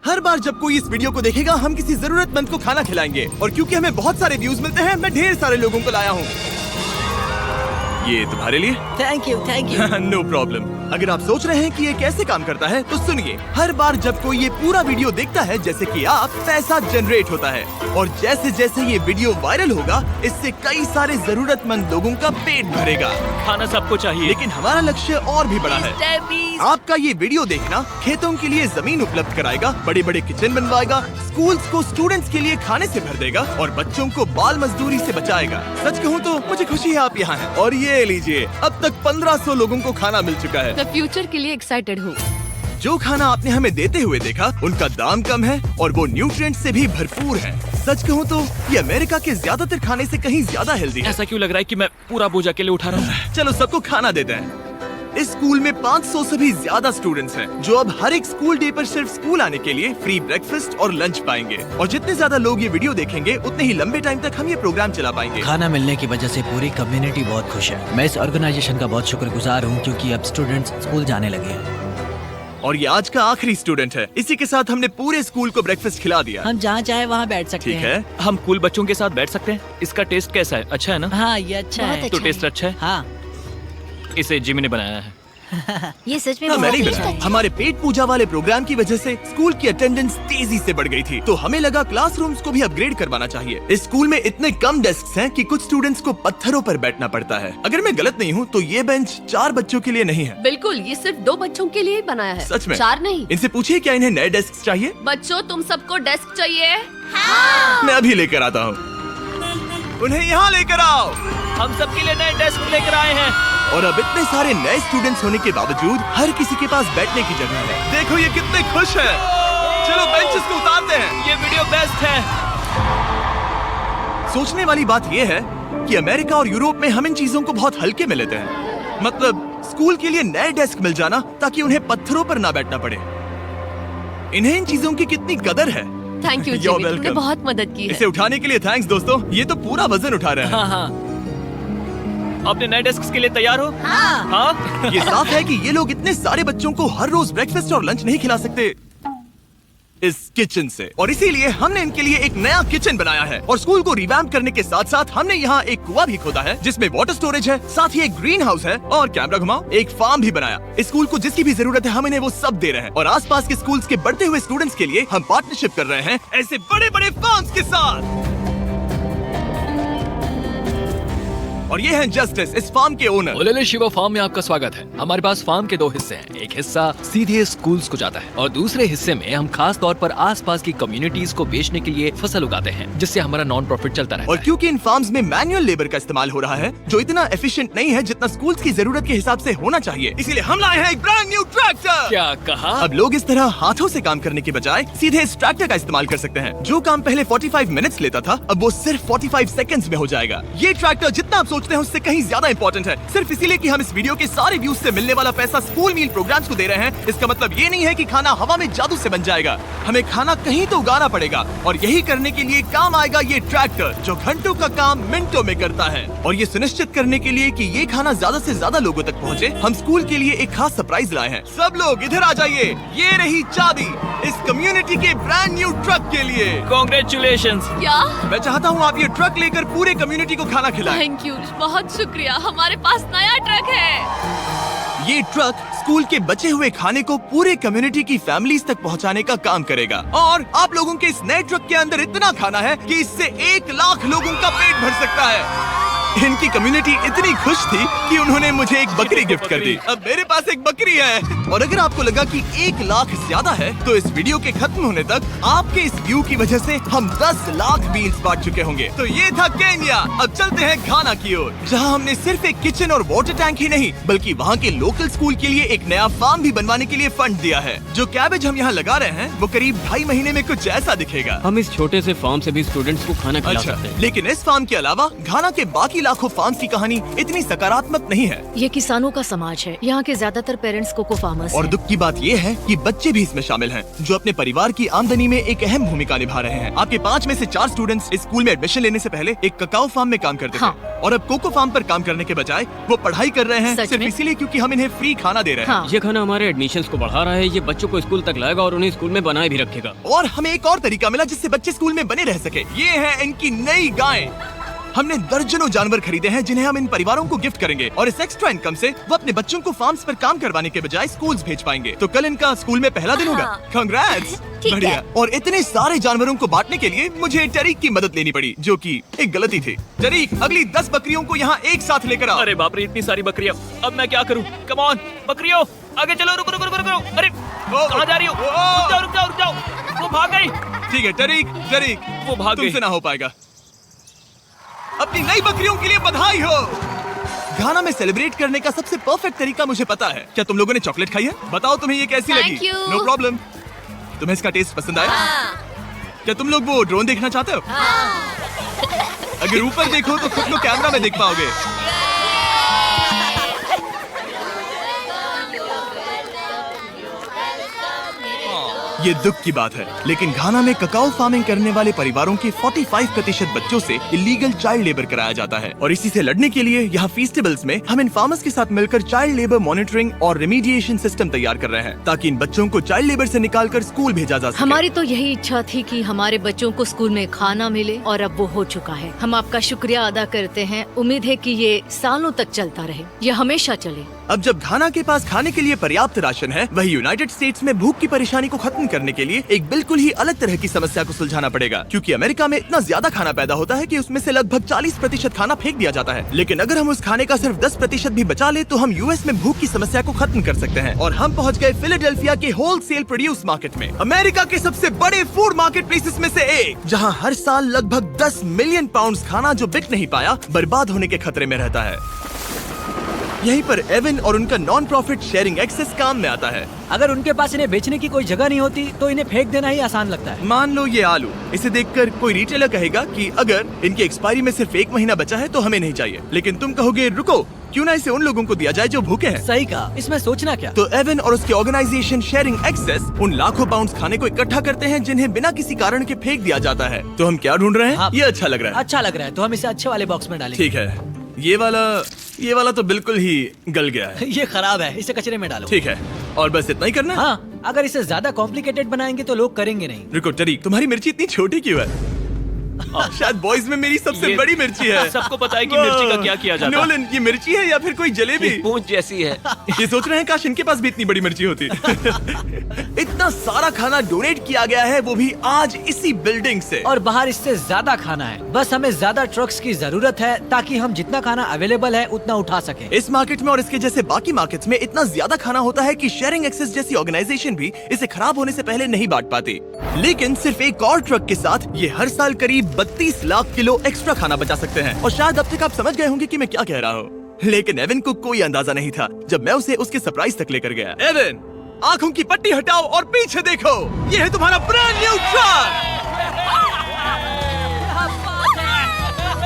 हर बार जब कोई इस वीडियो को देखेगा हम किसी जरूरतमंद को खाना खिलाएंगे और क्योंकि हमें बहुत सारे व्यूज मिलते हैं मैं ढेर सारे लोगों को लाया हूँ। ये तुम्हारे लिए। Thank you know problem. अगर आप सोच रहे हैं कि ये कैसे काम करता है तो सुनिए, हर बार जब कोई ये पूरा वीडियो देखता है जैसे कि आप, पैसा जनरेट होता है और जैसे जैसे ये वीडियो वायरल होगा इससे कई सारे जरूरतमंद लोगों का पेट भरेगा। खाना सबको चाहिए, लेकिन हमारा लक्ष्य और भी बड़ा है। आपका ये वीडियो देखना खेतों के लिए जमीन उपलब्ध कराएगा, बड़े बड़े किचन बनवाएगा, स्कूल्स को स्टूडेंट्स के लिए खाने से भर देगा और बच्चों को बाल मजदूरी से बचाएगा। सच कहूँ तो मुझे खुशी है आप यहाँ हैं। और ये लीजिए, अब तक 1500 लोगों को खाना मिल चुका है। मैं फ्यूचर के लिए एक्साइटेड हूँ। जो खाना आपने हमें देते हुए देखा उनका दाम कम है और वो न्यूट्रिएंट से भी भरपूर है। सच कहूँ तो ये अमेरिका के ज्यादातर खाने से कहीं ज्यादा हेल्दी है। ऐसा क्यों लग रहा है कि मैं पूरा बोझ अकेले उठा रहा हूँ? चलो सबको खाना देते हैं। इस स्कूल में 500 से भी ज्यादा स्टूडेंट्स हैं, जो अब हर एक स्कूल डे पर सिर्फ स्कूल आने के लिए फ्री ब्रेकफास्ट और लंच पाएंगे। और जितने ज्यादा लोग ये वीडियो देखेंगे उतने ही लंबे टाइम तक हम ये प्रोग्राम चला पाएंगे। खाना मिलने की वजह से पूरी कम्युनिटी बहुत खुश है। मैं इस ऑर्गेनाइजेशन का बहुत शुक्रगुजार हूँ क्योंकि अब स्टूडेंट्स स्कूल जाने लगे हैं। और ये आज का आखिरी स्टूडेंट है। इसी के साथ हमने पूरे स्कूल को ब्रेकफास्ट खिला दिया। हम जहाँ चाहे वहाँ बैठ सकते ठीक हैं। है। हम कूल बच्चों के साथ बैठ सकते हैं। इसका टेस्ट कैसा है? अच्छा है ना? हाँ, ये अच्छा है। तो टेस्ट अच्छा है? हाँ, इसे जिमी ने बनाया है। ये सच में हाँ, बहुत मैंने टेस्ट बनाया। अच्छा हमारे पेट पूजा वाले प्रोग्राम की वजह से स्कूल की अटेंडेंस तेजी से बढ़ गई थी, तो हमें लगा क्लासरूम्स को भी अपग्रेड करवाना चाहिए। इस स्कूल में इतने कम डेस्क हैं कि कुछ स्टूडेंट्स को पत्थरों पर बैठना पड़ता है। अगर मैं गलत नहीं हूँ तो ये बेंच 4 बच्चों के लिए नहीं है। बिल्कुल, ये सिर्फ 2 बच्चों के लिए ही बनाया है। सच में? 4 नहीं। इनसे पूछिए क्या इन्हें नए डेस्क चाहिए। बच्चों, तुम सबको डेस्क चाहिए? मैं अभी लेकर आता हूँ। उन्हें यहाँ लेकर आओ। हम सबके लिए नए डेस्क लेकर आए हैं। और अब इतने सारे नए स्टूडेंट्स होने के बावजूद हर किसी के पास बैठने की जगह है। देखो ये कितने खुश हैं। चलो बेंचेस को उतारते हैं। ये वीडियो बेस्ट है। सोचने वाली बात ये है कि अमेरिका और यूरोप में हम इन चीजों को बहुत हल्के में लेते हैं। मतलब स्कूल के लिए नए डेस्क मिल जाना ताकि उन्हें पत्थरों पर ना बैठना पड़े। इन्हें इन चीजों की कितनी कदर है। थैंक यू You're जिमी, तुमने welcome। बहुत मदद की है। इसे उठाने के लिए थैंक्स दोस्तों। ये तो पूरा वजन उठा रहे हैं। हाँ हाँ। अपने नए डेस्क के लिए तैयार हो? हाँ। ये साफ है कि ये लोग इतने सारे बच्चों को हर रोज ब्रेकफास्ट और लंच नहीं खिला सकते इस किचन से, और इसीलिए हमने इनके लिए एक नया किचन बनाया है। और स्कूल को रिवैम्प करने के साथ साथ हमने यहाँ एक कुआं भी खोदा है जिसमें वाटर स्टोरेज है, साथ ही एक ग्रीन हाउस है और कैमरा घुमाओ, एक फार्म भी बनाया। इस स्कूल को जिसकी भी जरूरत है हम इन्हें वो सब दे रहे हैं। और आसपास के स्कूल्स के बढ़ते हुए स्टूडेंट्स के लिए हम पार्टनरशिप कर रहे हैं ऐसे बड़े बड़े फार्म्स के साथ। और ये हैं जस्टिस, इस फार्म के ओनर। ओलेले शिवा फार्म में आपका स्वागत है। हमारे पास फार्म के 2 हिस्से हैं। एक हिस्सा सीधे स्कूल्स को जाता है और दूसरे हिस्से में हम खास तौर पर आसपास की कम्युनिटीज को बेचने के लिए फसल उगाते हैं, जिससे हमारा नॉन प्रॉफिट चलता रहता और है। क्योंकि इन फार्म्स में मैनुअल लेबर का इस्तेमाल हो रहा है जो इतना एफिशिएंट नहीं है जितना स्कूल्स की जरूरत के हिसाब से होना चाहिए, इसीलिए हम लाए हैं एक ब्रांड न्यू ट्रैक्टर। क्या कहा? अब लोग इस तरह हाथों से काम करने के बजाय सीधे इस ट्रैक्टर का इस्तेमाल कर सकते हैं। जो काम पहले 45 मिनट्स लेता था अब वो सिर्फ 45 सेकंड्स में हो जाएगा। ये ट्रैक्टर जितना आप सोचते हैं उससे कहीं ज्यादा इंपॉर्टेंट है। सिर्फ इसीलिए कि हम इस वीडियो के सारे व्यूज से मिलने वाला पैसा स्कूल मील प्रोग्राम्स को दे रहे हैं, इसका मतलब ये नहीं है कि खाना हवा में जादू से बन जाएगा। हमें खाना कहीं तो उगाना पड़ेगा और यही करने के लिए काम आएगा ये ट्रैक्टर जो घंटों का काम मिनटों में करता है। और ये सुनिश्चित करने के लिए कि ये खाना ज्यादा से ज्यादा लोगों तक पहुँचे, हम स्कूल के लिए एक खास सरप्राइज लाए हैं। सब लोग इधर आ जाइए, ये रही चाबी इस कम्युनिटी के ब्रांड न्यू ट्रक के लिए। Congratulations। क्या? मैं चाहता हूँ आप ये ट्रक लेकर पूरे कम्युनिटी को खाना खिलाएं। थैंक यू, बहुत शुक्रिया। हमारे पास नया ट्रक है। ये ट्रक स्कूल के बचे हुए खाने को पूरे कम्युनिटी की फैमिलीज तक पहुंचाने का काम करेगा। और आप लोगों के इस नए ट्रक के अंदर इतना खाना है कि इससे 1 लाख लोगों का पेट भर सकता है। इनकी कम्युनिटी इतनी खुश थी कि उन्होंने मुझे एक बकरी गिफ्ट कर दी। अब मेरे पास एक बकरी है। और अगर आपको लगा कि 1 लाख ज्यादा है तो इस वीडियो के खत्म होने तक आपके इस व्यू की वजह से हम 10 लाख मील्स बांट चुके होंगे। तो ये था केन्या। अब चलते हैं घाना की ओर, जहां हमने सिर्फ एक किचन और वाटर टैंक ही नहीं बल्कि वहां के लोकल स्कूल के लिए एक नया फार्म भी बनवाने के लिए फंड दिया है। जो कैबेज हम यहाँ लगा रहे हैं वो करीब 2.5 महीने में कुछ ऐसा दिखेगा। हम इस छोटे से फार्म से भी स्टूडेंट्स को खाना खिला अच्छा, सकते हैं। लेकिन इस फार्म के अलावा घाना के बाकी लाखों फार्म्स की कहानी इतनी सकारात्मक नहीं है। ये किसानों का समाज है। यहाँ के ज्यादातर पेरेंट्स कोको फार्मर्स और हैं। दुख की बात ये है कि बच्चे भी इसमें शामिल हैं, जो अपने परिवार की आमदनी में एक अहम भूमिका निभा रहे हैं। आपके 5 में से 4 स्टूडेंट्स इस स्कूल में एडमिशन लेने से पहले एक ककाओ फार्म में काम करते हाँ। थे, और अब कोको फार्म पर काम करने के बजाय वो पढ़ाई कर रहे हैं सच सिर्फ में? इसीलिए क्योंकि हम इन्हें फ्री खाना दे रहे हैं। हाँ। ये खाना हमारे एडमिशन्स को बढ़ा रहा है, ये बच्चों को स्कूल तक लाएगा और उन्हें स्कूल में बनाए भी रखेगा। और हमें एक और तरीका मिला जिससे बच्चे स्कूल में बने रह सके। ये है इनकी नई गायें। हमने दर्जनों जानवर खरीदे हैं जिन्हें हम इन परिवारों को गिफ्ट करेंगे, और इस एक्स्ट्रा इनकम से वो अपने बच्चों को फार्म्स पर काम करवाने के बजाय स्कूल्स भेज पाएंगे। तो कल इनका स्कूल में पहला दिन होगा। कांग्रेट्स। ठीक बढ़िया। है। और इतने सारे जानवरों को बांटने के लिए मुझे टरीक की मदद लेनी पड़ी, जो कि एक गलती थी। टरीक, अगली 10 बकरियों को यहाँ एक साथ लेकर आओ। अरे बाप रे, इतनी सारी बकरियां, अब मैं क्या करूं? कम ऑन बकरियों, आगे चलो। रुको रुको रुको रुको। अरे कहाँ जा रही हो? रुक जाओ रुक जाओ रुक जाओ, वो भाग गई। ठीक है टरीक, वो भाग गई। तुमसे ना हो पाएगा। अपनी नई बकरियों के लिए बधाई हो। घाना में सेलिब्रेट करने का सबसे परफेक्ट तरीका मुझे पता है। क्या तुम लोगों ने चॉकलेट खाई है? बताओ तुम्हें ये कैसी Thank लगी? you. No problem. तुम्हें इसका टेस्ट पसंद आया? क्या तुम लोग वो ड्रोन देखना चाहते हो? अगर ऊपर देखो तो खुद को कैमरा में देख पाओगे। ये दुख की बात है, लेकिन घाना में ककाओ फार्मिंग करने वाले परिवारों के 45% बच्चों से इलीगल चाइल्ड लेबर कराया जाता है, और इसी से लड़ने के लिए यहाँ फेस्टिवल्स में हम इन फार्मर्स के साथ मिलकर चाइल्ड लेबर मॉनिटरिंग और रेमीडिएशन सिस्टम तैयार कर रहे हैं, ताकि इन बच्चों को चाइल्ड लेबर से निकालकर स्कूल भेजा जा सके। हमारी तो यही इच्छा थी कि हमारे बच्चों को स्कूल में खाना मिले, और अब वो हो चुका है। हम आपका शुक्रिया अदा करते हैं। उम्मीद है कि ये सालों तक चलता रहे, ये हमेशा चले। अब जब घाना के पास खाने के लिए पर्याप्त राशन है, वही यूनाइटेड स्टेट्स में भूख की परेशानी को खत्म करने के लिए एक बिल्कुल ही अलग तरह की समस्या को सुलझाना पड़ेगा, क्योंकि अमेरिका में इतना ज्यादा खाना पैदा होता है कि उसमें से लगभग 40% खाना फेंक दिया जाता है। लेकिन अगर हम उस खाने का सिर्फ 10% भी बचा ले, तो हम यूएस में भूख की समस्या को खत्म कर सकते हैं। और हम पहुंच गए फिलाडेल्फिया के होलसेल प्रोड्यूस मार्केट में, अमेरिका के सबसे बड़े फूड मार्केट प्लेसेस में से एक, जहां हर साल लगभग 10 मिलियन पाउंड खाना जो बिक नहीं पाया, बर्बाद होने के खतरे में रहता है। यहीं पर एवन और उनका नॉन प्रॉफिट शेयरिंग एक्सेस काम में आता है। अगर उनके पास इन्हें बेचने की कोई जगह नहीं होती तो इन्हें फेंक देना ही आसान लगता है। मान लो ये आलू, इसे देखकर कोई रिटेलर कहेगा कि अगर इनकी एक्सपायरी में सिर्फ 1 महीना बचा है तो हमें नहीं चाहिए, लेकिन तुम कहोगे रुको, क्यों ना इसे उन लोगों को दिया जाए जो भूखे हैं। सही कहा, इसमें सोचना क्या। तो एवन और उसकी ऑर्गेनाइजेशन शेयरिंग एक्सेस उन लाखों पाउंड्स खाने को इकट्ठा करते हैं जिन्हें बिना किसी कारण के फेंक दिया जाता है। तो हम क्या ढूंढ रहे हैं? हाँ। ये अच्छा लग रहा है। अच्छा लग रहा है, तो हम इसे अच्छे वाले बॉक्स में डालेंगे। ठीक है, ये वाला तो बिल्कुल ही गल गया है। ये खराब है, इसे कचरे में डालो। ठीक है, और बस इतना ही करना है? हाँ, अगर इसे ज्यादा कॉम्प्लिकेटेड बनाएंगे तो लोग करेंगे नहीं। रुको टरीक, तुम्हारी मिर्ची इतनी छोटी क्यों है? शायद बॉयज में मेरी सबसे ये बड़ी मिर्ची है। सबको पता है कि मिर्ची का क्या किया जाता है। नोलन, ये मिर्ची है या फिर कोई जलेबी? पूंछ जैसी है। ये सोच रहे हैं काश इनके पास भी इतनी बड़ी मिर्ची होती। इतना सारा खाना डोनेट किया गया है, वो भी आज इसी बिल्डिंग से। और बाहर इससे ज्यादा खाना है। बस हमें ज्यादा ट्रक्स की जरूरत है ताकि हम जितना खाना अवेलेबल है उतना उठा सके। इस मार्केट में और इसके जैसे बाकी मार्केट्स में इतना ज्यादा खाना होता है कि शेयरिंग एक्सेस जैसी ऑर्गेनाइजेशन भी इसे खराब होने से पहले नहीं बांट पाती। लेकिन सिर्फ एक और ट्रक के साथ ये हर साल करीब 32 लाख किलो एक्स्ट्रा खाना बचा सकते हैं। और शायद अब तक आप समझ गए होंगे कि मैं क्या कह रहा हूँ, लेकिन एवन को कोई अंदाजा नहीं था जब मैं उसे उसके सरप्राइज तक लेकर गया। एवन, आंखों की पट्टी हटाओ और पीछे देखो, ये है तुम्हारा ब्रांड न्यू ट्रक।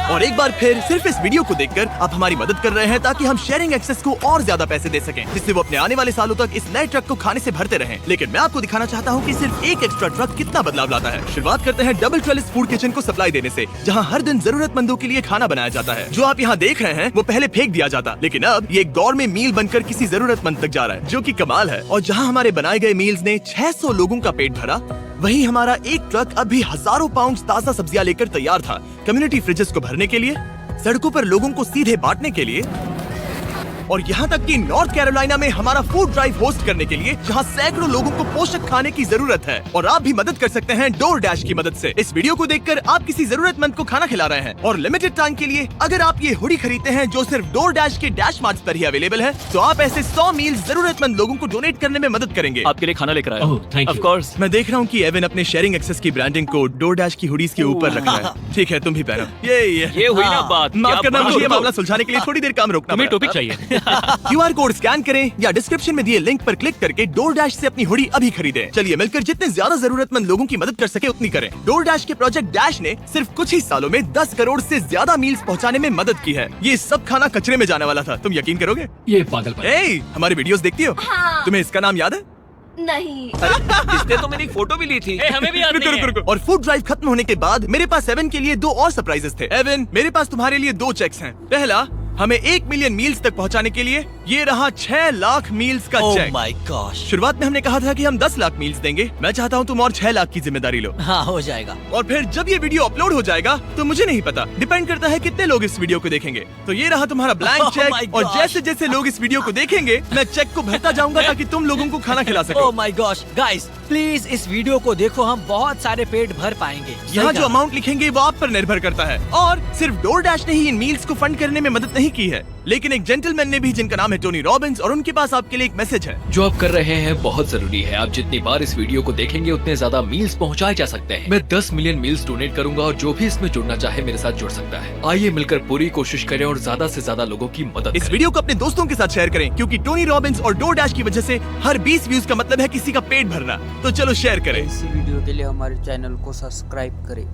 और एक बार फिर सिर्फ इस वीडियो को देखकर आप हमारी मदद कर रहे हैं ताकि हम शेयरिंग एक्सेस को और ज्यादा पैसे दे सकें, जिससे वो अपने आने वाले सालों तक इस नए ट्रक को खाने से भरते रहें। लेकिन मैं आपको दिखाना चाहता हूँ कि सिर्फ एक एक्स्ट्रा ट्रक कितना बदलाव लाता है। शुरुआत करते हैं डबल ट्रेलिस फूड किचन को सप्लाई देने से, जहाँ हर दिन जरूरतमंदों के लिए खाना बनाया जाता है। जो आप यहाँ देख रहे हैं वो पहले फेंक दिया जाता, लेकिन अब ये गौरमेट मील बनकर किसी जरूरतमंद तक जा रहा है, जो कि कमाल है। और जहाँ हमारे बनाए गए मील्स ने 600 लोगों का पेट भरा, वहीं हमारा एक ट्रक अभी हजारों पाउंड ताजा सब्जियां लेकर तैयार था, कम्युनिटी फ्रिजेस को भरने के लिए, सड़कों पर लोगों को सीधे बांटने के लिए, और यहाँ तक कि नॉर्थ कैरोलिना में हमारा फूड ड्राइव होस्ट करने के लिए, जहाँ सैकड़ों लोगों को पोषक खाने की जरूरत है। और आप भी मदद कर सकते हैं डोर डैश की मदद से। इस वीडियो को देखकर आप किसी जरूरतमंद को खाना खिला रहे हैं, और लिमिटेड टाइम के लिए अगर आप ये हुडी खरीदते हैं जो सिर्फ डोर डैश के डैश मार्ट्स पर ही अवेलेबल है, तो आप ऐसे 100 मील जरूरतमंद लोगों को डोनेट करने में मदद करेंगे। आपके लिए खाना लेकर आया। ओह, thank you. Of course। मैं देख रहा हूँ कि एवन अपने शेयरिंग एक्सेस की ब्रांडिंग को डोर डैश की हुडीज के ऊपर रख रहा है। ठीक है, तुम भी पहनो। ये ये हुई ना बात। माफ क्या करना, बात मुझे ये हो। मामला सुलझाने के लिए थोड़ी देर काम रोकना तुम्हें पड़ा। टोपिक चाहिए। QR कोड स्कैन करें या डिस्क्रिप्शन में दिए लिंक पर क्लिक करके DoorDash से अपनी हुडी अभी खरीदें। चलिए मिलकर जितने ज्यादा जरूरतमंद लोगों की मदद कर सके उतनी करें। DoorDash के प्रोजेक्ट डैश ने सिर्फ कुछ ही सालों में 10 करोड़ से ज्यादा मील्स पहुंचाने में मदद की है। ये सब खाना कचरे में जाने वाला था, तुम यकीन करोगे? ये पागलपन है। ए, हमारी वीडियोस देखती हो? हाँ। तुम्हें इसका नाम याद है? नहीं। इसने तो मेरी फोटो भी ली थी। हमें भी याद रुको, नहीं रुको, रुको। और फूड ड्राइव खत्म होने के बाद मेरे पास एवन के लिए 2 और सरप्राइजेस थे। एवन, मेरे पास तुम्हारे लिए 2 चेक्स हैं। पहला, हमें 1 मिलियन मील्स तक पहुंचाने के लिए ये रहा 6 लाख मील्स का ओह चेक। My gosh. शुरुआत में हमने कहा था कि हम 10 लाख मील्स देंगे। मैं चाहता हूँ तुम और 6 लाख की जिम्मेदारी लो। हाँ, हो जाएगा। और फिर जब ये वीडियो अपलोड हो जाएगा तो मुझे नहीं पता, डिपेंड करता है कितने लोग इस वीडियो को देखेंगे। तो ये रहा तुम्हारा ब्लैंक Oh my चेक, और gosh. जैसे जैसे लोग इस वीडियो को देखेंगे मैं चेक को भरता जाऊंगा ताकि तुम लोगों को खाना खिला सको। Oh my gosh, guys please इस वीडियो को देखो, हम बहुत सारे पेट भर पाएंगे। यहाँ जो अमाउंट लिखेंगे वो आप पर निर्भर करता है। और सिर्फ DoorDash ने ही इन मील्स को फंड करने में मदद नहीं की है, लेकिन एक जेंटलमैन ने भी, जिनका नाम है टोनी रॉबिन्स, और उनके पास आपके लिए एक मैसेज है। जो आप कर रहे हैं बहुत जरूरी है। आप जितनी बार इस वीडियो को देखेंगे उतने ज्यादा मील्स पहुंचाए जा सकते हैं। मैं 10 मिलियन मील्स डोनेट करूंगा और जो भी इसमें जुड़ना चाहे मेरे साथ जुड़ सकता है। आइए मिलकर पूरी कोशिश करें और ज्यादा से ज्यादा लोगों की मदद इस करें। वीडियो को अपने दोस्तों के साथ शेयर करें, क्योंकि टोनी रॉबिन्स और DoorDash की वजह से हर 20 व्यूज का मतलब है किसी का पेट भरना। तो चलो शेयर करें। इसी वीडियो के लिए हमारे चैनल को सब्सक्राइब करें।